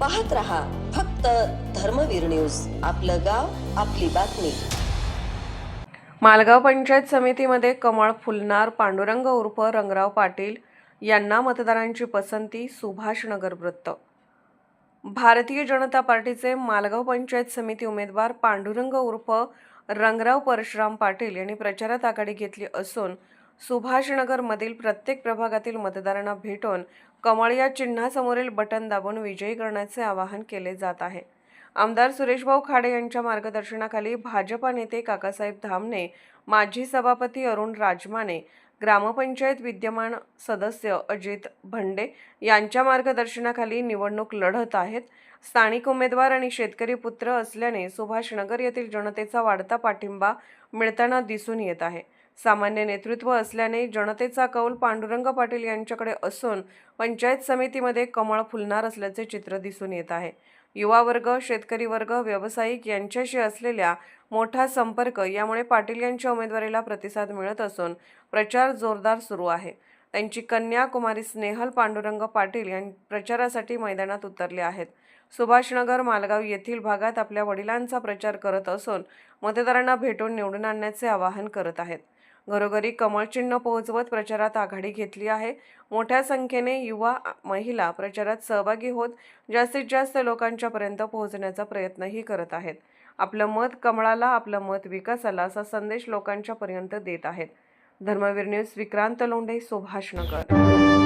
पाहत रहा फक्त धर्मवीर न्यूज, आपलं गाव आपली बातमी। मालगाव पंचायत समितीमध्ये कमळ फुलणार, पांडुरंग उर्फ रंगराव पाटील यांना मतदारांची पसंती। सुभाषनगर वृत्त। भारतीय जनता पार्टीचे मालगाव पंचायत समिती उमेदवार पांडुरंग उर्फ रंगराव परशुराम पाटील यांनी प्रचारात आघाडी घेतली असून सुभाषनगरमधील प्रत्येक प्रभागातील मतदारांना भेटून कमळ या चिन्हासमोरील बटन दाबून विजयी करण्याचे आवाहन केले जात आहे। आमदार सुरेशभाऊ खाडे यांच्या मार्गदर्शनाखाली भाजपा नेते काकासाहेब धामणे, माजी सभापती अरुण राजमाने, ग्रामपंचायत विद्यमान सदस्य अजित भंडे यांच्या मार्गदर्शनाखाली निवडणूक लढत आहेत। स्थानिक उमेदवार आणि शेतकरी पुत्र असल्याने सुभाषनगर येथील जनतेचा वाढता पाठिंबा मिळताना दिसून येत आहे। सामान्य नेतृत्व असल्याने जनतेचा कौल पांडुरंग पाटील यांच्याकडे असून पंचायत समितीमध्ये कमळ फुलणार असल्याचे चित्र दिसून येत आहे। युवा वर्ग, शेतकरी वर्ग, व्यावसायिक यांच्याशी असलेल्या मोठा संपर्क यामुळे पाटील यांच्या उमेदवारीला प्रतिसाद मिळत असून प्रचार जोरदार सुरू आहे। त्यांची कन्या कुमारी स्नेहल पांडुरंग पाटील या प्रचारासाठी मैदानात उतरले आहेत। सुभाषनगर, मालगाव येथील भागात आपल्या वडिलांचा प्रचार करत असून मतदारांना भेटून निवडून आणण्याचे आवाहन करत आहेत। घरोघरी कमळ चिन्ह पोहोचवत प्रचारात आघाडी घेतली आहे। मोठ्या संख्येने युवा, महिला प्रचारात सहभागी होत जास्तीत जास्त लोकांच्या पर्यंत पोहोचण्याचा प्रयत्नही करत आहेत। आपलं मत कमळाला, आपलं मत विकासाला असा संदेश लोकांच्या पर्यंत देत आहेत। धर्मवीर न्यूज, विक्रांत लोंढे, सुभाषनगर।